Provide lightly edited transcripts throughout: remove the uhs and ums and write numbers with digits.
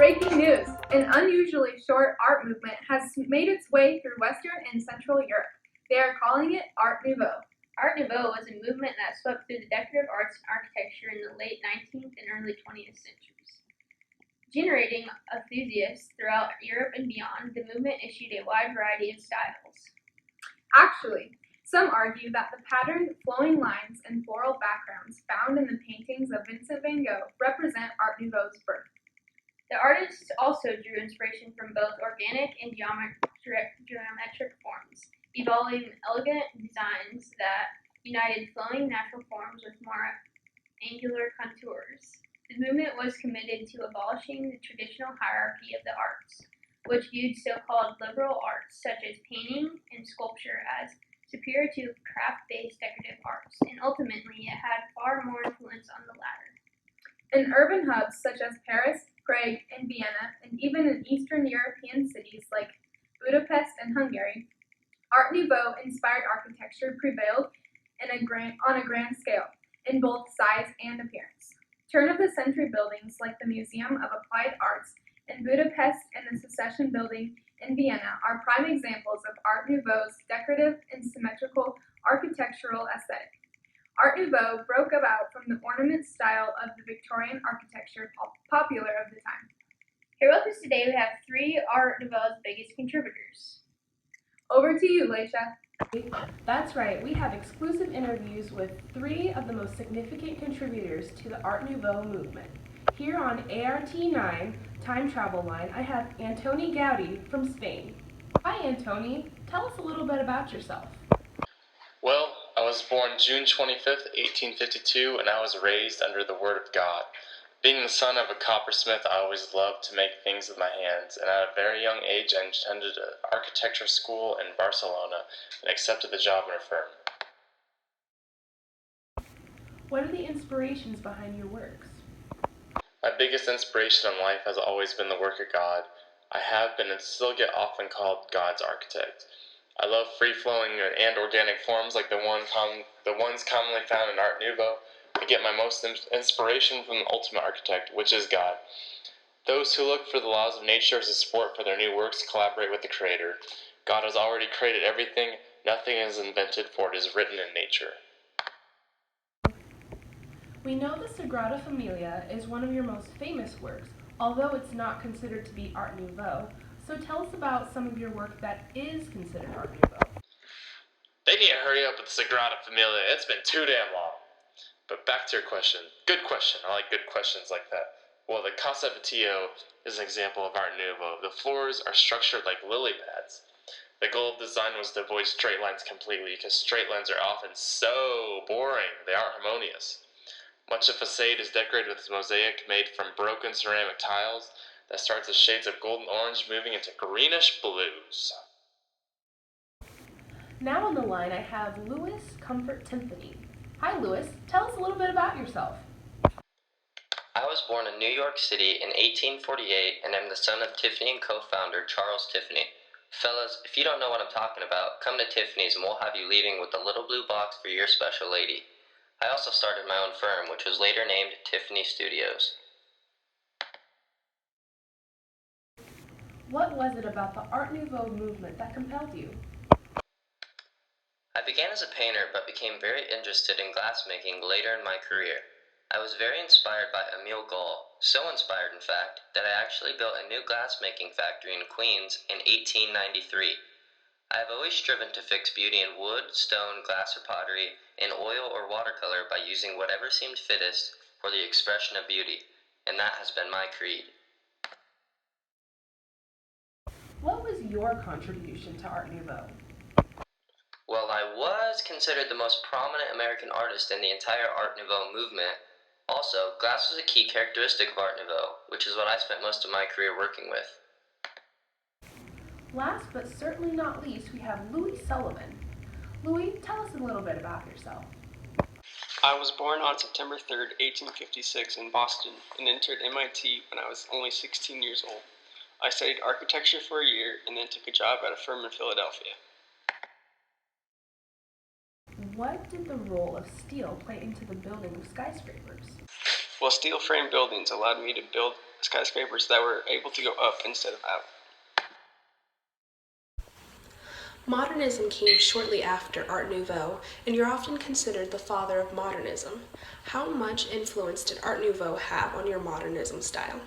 Breaking news! An unusually short art movement has made its way through Western and Central Europe. They are calling it Art Nouveau. Art Nouveau was a movement that swept through the decorative arts and architecture in the late 19th and early 20th centuries. Generating enthusiasts throughout Europe and beyond, the movement issued a wide variety of styles. Actually, some argue that the patterned, flowing lines and floral backgrounds found in the paintings of Vincent van Gogh represent Art Nouveau's birth. The artists also drew inspiration from both organic and geometric forms, evolving elegant designs that united flowing natural forms with more angular contours. The movement was committed to abolishing the traditional hierarchy of the arts, which viewed so-called liberal arts such as painting and sculpture as superior to craft-based decorative arts, and ultimately it had far more influence on the latter. In urban hubs such as Paris, Prague, and Vienna, and even in Eastern European cities like Budapest and Hungary, Art Nouveau-inspired architecture prevailed on a grand scale, in both size and appearance. Turn-of-the-century buildings like the Museum of Applied Arts in Budapest and the Secession Building in Vienna are prime examples of Art Nouveau's decorative and symmetrical architectural aesthetic. Art Nouveau broke about from the ornament style of the Victorian architecture popular of the time. Here with us today we have three Art Nouveau's biggest contributors. Over to you, Leisha. That's right, we have exclusive interviews with three of the most significant contributors to the Art Nouveau movement. Here on ART9, Time Travel Line, I have Antoni Gaudi from Spain. Hi Antoni, tell us a little bit about yourself. Well, I was born June 25th, 1852, and I was raised under the Word of God. Being the son of a coppersmith, I always loved to make things with my hands, and at a very young age I attended an architecture school in Barcelona and accepted the job in a firm. What are the inspirations behind your works? My biggest inspiration in life has always been the work of God. I have been and still get often called God's architect. I love free-flowing and organic forms like the ones commonly found in Art Nouveau. I get my most inspiration from the ultimate architect, which is God. Those who look for the laws of nature as a support for their new works collaborate with the Creator. God has already created everything. Nothing is invented, for it is written in nature. We know the Sagrada Familia is one of your most famous works, although it's not considered to be Art Nouveau. So tell us about some of your work that is considered Art Nouveau. They need to hurry up with the Sagrada Familia. It's been too damn long. But back to your question. Good question. I like good questions like that. Well, the Casa Vecchio is an example of Art Nouveau. The floors are structured like lily pads. The goal of design was to avoid straight lines completely, because straight lines are often so boring. They aren't harmonious. Much of the facade is decorated with mosaic made from broken ceramic tiles that starts as shades of golden orange moving into greenish blues. Now on the line I have Louis Comfort Timpany. Hi Louis, tell us a little bit about yourself. I was born in New York City in 1848 and am the son of Tiffany and co-founder Charles Tiffany. Fellas, if you don't know what I'm talking about, come to Tiffany's and we'll have you leaving with a little blue box for your special lady. I also started my own firm, which was later named Tiffany Studios. What was it about the Art Nouveau movement that compelled you? I began as a painter but became very interested in glassmaking later in my career. I was very inspired by Emile Gall, so inspired in fact that I actually built a new glassmaking factory in Queens in 1893. I have always striven to fix beauty in wood, stone, glass or pottery, in oil or watercolor by using whatever seemed fittest for the expression of beauty, and that has been my creed. What was your contribution to Art Nouveau? Well, I was considered the most prominent American artist in the entire Art Nouveau movement. Also, glass was a key characteristic of Art Nouveau, which is what I spent most of my career working with. Last but certainly not least, we have Louis Sullivan. Louis, tell us a little bit about yourself. I was born on September 3rd, 1856 in Boston and entered MIT when I was only 16 years old. I studied architecture for a year and then took a job at a firm in Philadelphia. What did the role of steel play into the building of skyscrapers? while steel frame buildings allowed me to build skyscrapers that were able to go up instead of out. Modernism came shortly after Art Nouveau, and you're often considered the father of modernism. How much influence did Art Nouveau have on your modernism style?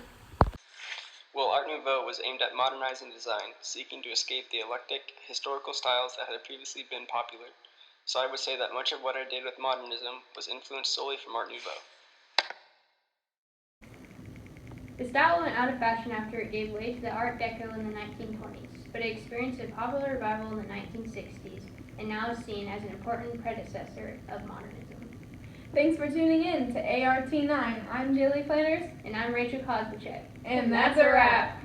Well, Art Nouveau was aimed at modernizing design, seeking to escape the eclectic, historical styles that had previously been popular. So I would say that much of what I did with modernism was influenced solely from Art Nouveau. The style went out of fashion after it gave way to the Art Deco in the 1920s, but it experienced a popular revival in the 1960s and now is seen as an important predecessor of modernism. Thanks for tuning in to ART9. I'm Jaylee Planners. And I'm Rachel Kozbachek. And that's a wrap.